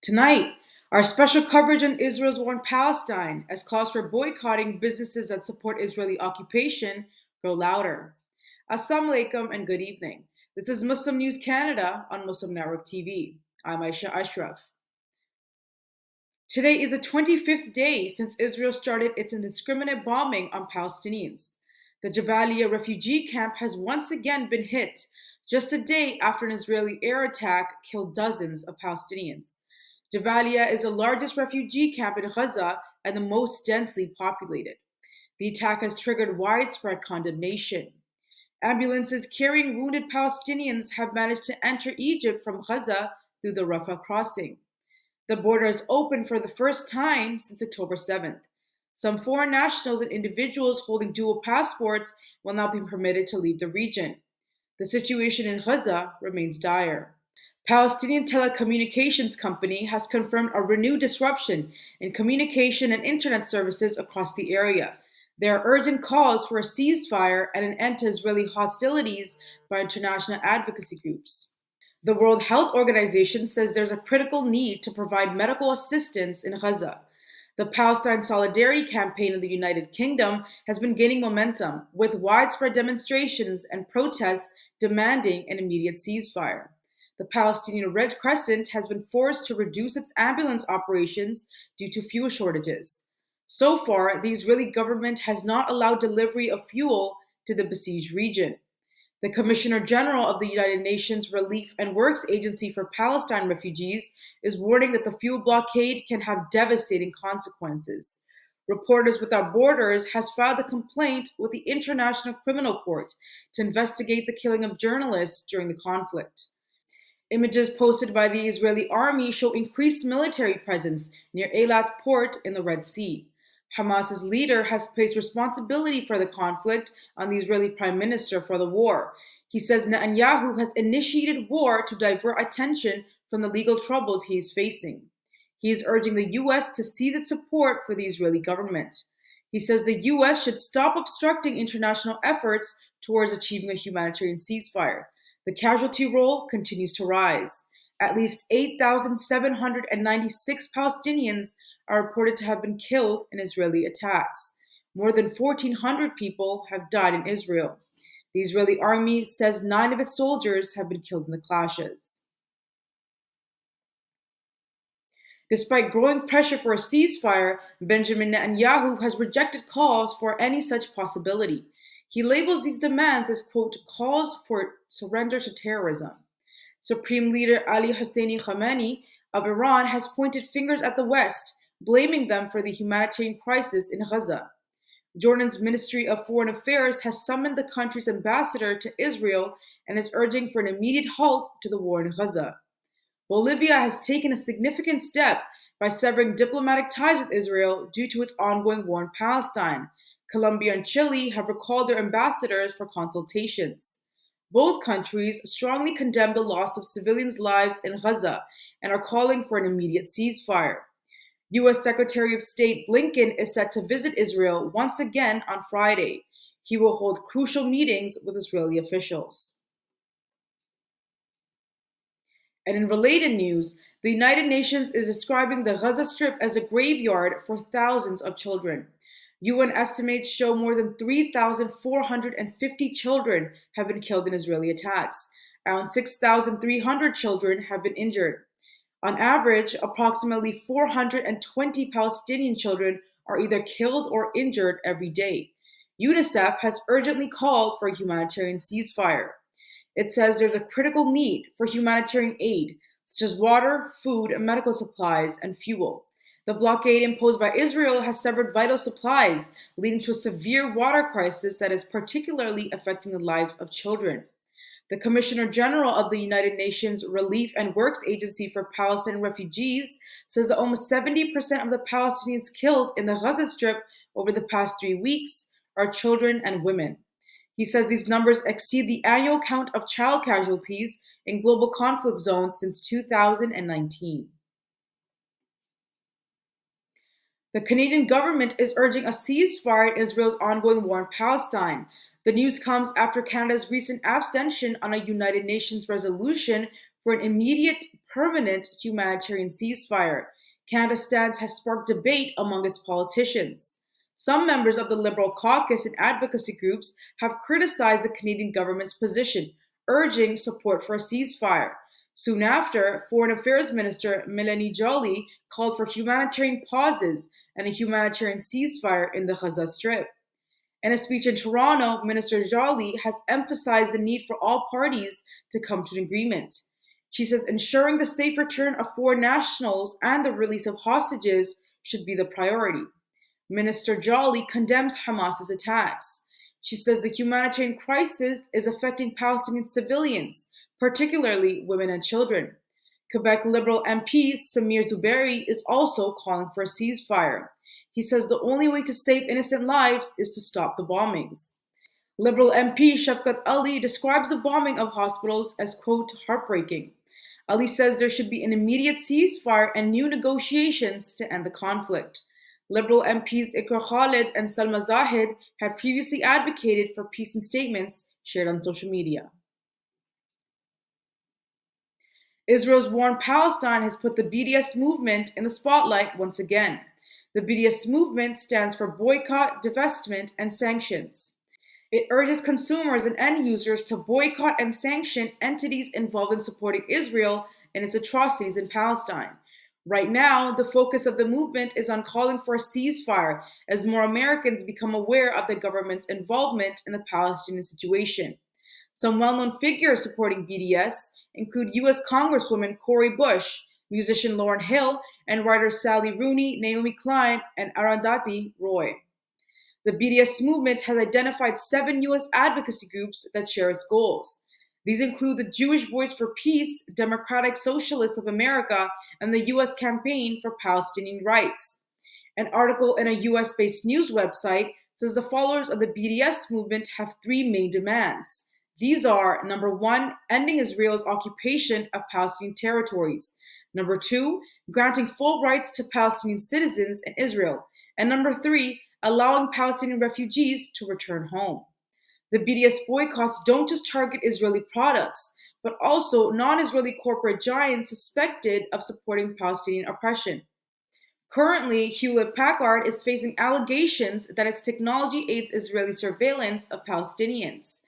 Tonight, our special coverage on Israel's war in Palestine as calls for boycotting businesses that support Israeli occupation grow louder. Assalamu alaikum and good evening. This is Muslim News Canada on Muslim Network TV. I'm Aisha Ashraf. Today is the 25th day since Israel started its indiscriminate bombing on Palestinians. The Jabalia refugee camp has once again been hit, just a day after an Israeli air attack killed dozens of Palestinians. Jabalia is the largest refugee camp in Gaza and the most densely populated. The attack has triggered widespread condemnation. Ambulances carrying wounded Palestinians have managed to enter Egypt from Gaza through the Rafah crossing. The border is open for the first time since October 7th. Some foreign nationals and individuals holding dual passports will now be permitted to leave the region. The situation in Gaza remains dire. Palestinian telecommunications company has confirmed a renewed disruption in communication and internet services across the area. There are urgent calls for a ceasefire and an end to Israeli hostilities by international advocacy groups. The World Health Organization says there's a critical need to provide medical assistance in Gaza. The Palestine Solidarity Campaign in the United Kingdom has been gaining momentum, with widespread demonstrations and protests demanding an immediate ceasefire. The Palestinian Red Crescent has been forced to reduce its ambulance operations due to fuel shortages. So far, the Israeli government has not allowed delivery of fuel to the besieged region. The Commissioner General of the United Nations Relief and Works Agency for Palestine Refugees is warning that the fuel blockade can have devastating consequences. Reporters Without Borders has filed a complaint with the International Criminal Court to investigate the killing of journalists during the conflict. Images posted by the Israeli army show increased military presence near Eilat port in the Red Sea. Hamas's leader has placed responsibility for the conflict on the Israeli prime minister for the war. He says Netanyahu has initiated war to divert attention from the legal troubles he is facing. He is urging the U.S. to cease its support for the Israeli government. He says the U.S. should stop obstructing international efforts towards achieving a humanitarian ceasefire. The casualty roll continues to rise. At least 8,796 Palestinians are reported to have been killed in Israeli attacks. More than 1,400 people have died in Israel. The Israeli army says 9 of its soldiers have been killed in the clashes. Despite growing pressure for a ceasefire, Benjamin Netanyahu has rejected calls for any such possibility. He labels these demands as, quote, calls for surrender to terrorism. Supreme Leader Ali Husseini Khamenei of Iran has pointed fingers at the West, blaming them for the humanitarian crisis in Gaza. Jordan's Ministry of Foreign Affairs has summoned the country's ambassador to Israel and is urging for an immediate halt to the war in Gaza. Bolivia has taken a significant step by severing diplomatic ties with Israel due to its ongoing war in Palestine. Colombia and Chile have recalled their ambassadors for consultations. Both countries strongly condemn the loss of civilians' lives in Gaza and are calling for an immediate ceasefire. U.S. Secretary of State Blinken is set to visit Israel once again on Friday. He will hold crucial meetings with Israeli officials. And in related news, the United Nations is describing the Gaza Strip as a graveyard for thousands of children. UN estimates show more than 3,450 children have been killed in Israeli attacks. Around 6,300 children have been injured. On average, approximately 420 Palestinian children are either killed or injured every day. UNICEF has urgently called for a humanitarian ceasefire. It says there's a critical need for humanitarian aid, such as water, food, medical supplies, and fuel. The blockade imposed by Israel has severed vital supplies, leading to a severe water crisis that is particularly affecting the lives of children. The Commissioner General of the United Nations Relief and Works Agency for Palestine Refugees says that almost 70% of the Palestinians killed in the Gaza Strip over the past 3 weeks are children and women. He says these numbers exceed the annual count of child casualties in global conflict zones since 2019. The Canadian government is urging a ceasefire in Israel's ongoing war in Palestine. The news comes after Canada's recent abstention on a United Nations resolution for an immediate permanent humanitarian ceasefire. Canada's stance has sparked debate among its politicians. Some members of the Liberal caucus and advocacy groups have criticized the Canadian government's position, urging support for a ceasefire. Soon after, Foreign Affairs Minister Melanie Joly called for humanitarian pauses and a humanitarian ceasefire in the Gaza Strip. In a speech in Toronto, Minister Joly has emphasized the need for all parties to come to an agreement. She says ensuring the safe return of foreign nationals and the release of hostages should be the priority. Minister Joly condemns Hamas's attacks. She says the humanitarian crisis is affecting Palestinian civilians, particularly women and children. Quebec Liberal MP Samir Zuberi is also calling for a ceasefire. He says the only way to save innocent lives is to stop the bombings. Liberal MP Shafkat Ali describes the bombing of hospitals as, quote, heartbreaking. Ali says there should be an immediate ceasefire and new negotiations to end the conflict. Liberal MPs Ikra Khalid and Salma Zahid had previously advocated for peace in statements shared on social media. Israel's war on Palestine has put the BDS movement in the spotlight once again. The BDS movement stands for boycott, divestment, and sanctions. It urges consumers and end users to boycott and sanction entities involved in supporting Israel and its atrocities in Palestine. Right now, the focus of the movement is on calling for a ceasefire as more Americans become aware of the government's involvement in the Palestinian situation. Some well-known figures supporting BDS include U.S. Congresswoman Cori Bush, musician Lauryn Hill, and writers Sally Rooney, Naomi Klein, and Arundhati Roy. The BDS movement has identified 7 U.S. advocacy groups that share its goals. These include the Jewish Voice for Peace, Democratic Socialists of America, and the U.S. Campaign for Palestinian Rights. An article in a U.S.-based news website says the followers of the BDS movement have 3 main demands. These are, number 1, ending Israel's occupation of Palestinian territories. Number 2, granting full rights to Palestinian citizens in Israel. And number 3, allowing Palestinian refugees to return home. The BDS boycotts don't just target Israeli products, but also non-Israeli corporate giants suspected of supporting Palestinian oppression. Currently, Hewlett-Packard is facing allegations that its technology aids Israeli surveillance of Palestinians.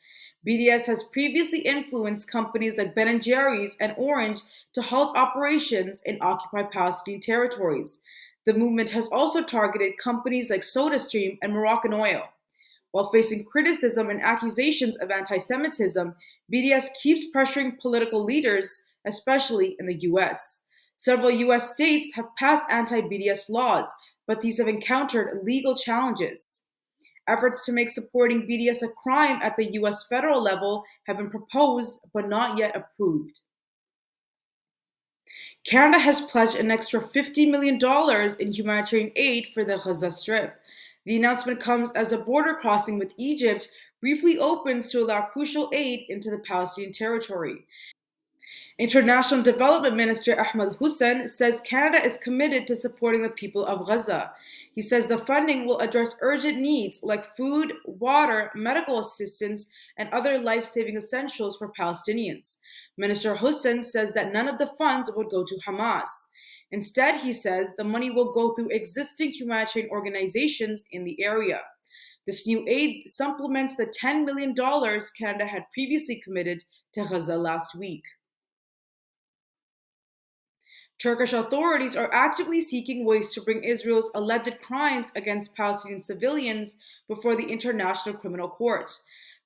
BDS has previously influenced companies like Ben & Jerry's and Orange to halt operations in occupied Palestinian territories. The movement has also targeted companies like SodaStream and Moroccan Oil. While facing criticism and accusations of anti-Semitism, BDS keeps pressuring political leaders, especially in the U.S. Several U.S. states have passed anti-BDS laws, but these have encountered legal challenges. Efforts to make supporting BDS a crime at the U.S. federal level have been proposed, but not yet approved. Canada has pledged an extra $50 million in humanitarian aid for the Gaza Strip. The announcement comes as a border crossing with Egypt briefly opens to allow crucial aid into the Palestinian territory. International Development Minister Ahmed Hussein says Canada is committed to supporting the people of Gaza. He says the funding will address urgent needs like food, water, medical assistance, and other life-saving essentials for Palestinians. Minister Hussein says that none of the funds would go to Hamas. Instead, he says the money will go through existing humanitarian organizations in the area. This new aid supplements the $10 million Canada had previously committed to Gaza last week. Turkish authorities are actively seeking ways to bring Israel's alleged crimes against Palestinian civilians before the International Criminal Court.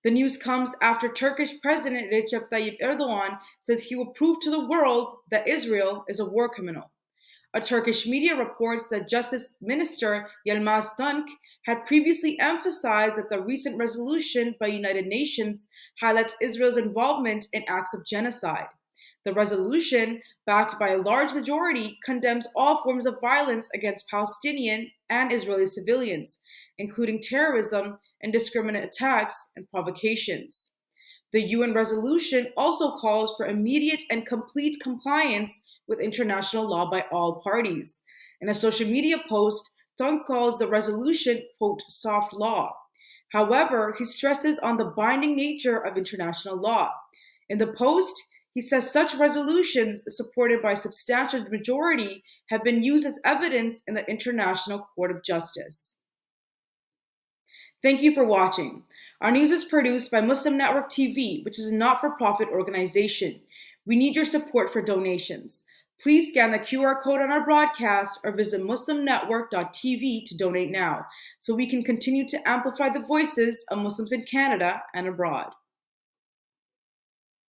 The news comes after Turkish President Recep Tayyip Erdogan says he will prove to the world that Israel is a war criminal. A Turkish media reports that Justice Minister Yilmaz Tunç had previously emphasized that the recent resolution by United Nations highlights Israel's involvement in acts of genocide. The resolution, backed by a large majority, condemns all forms of violence against Palestinian and Israeli civilians, including terrorism, indiscriminate attacks, and provocations. The UN resolution also calls for immediate and complete compliance with international law by all parties. In a social media post, Tunç calls the resolution, quote, soft law. However, he stresses on the binding nature of international law. In the post, He says such resolutions, supported by a substantial majority, have been used as evidence in the International Court of Justice. Thank you for watching. Our news is produced by Muslim Network TV, which is a not-for-profit organization. We need your support for donations. Please scan the QR code on our broadcast or visit muslimnetwork.tv to donate now, so we can continue to amplify the voices of Muslims in Canada and abroad.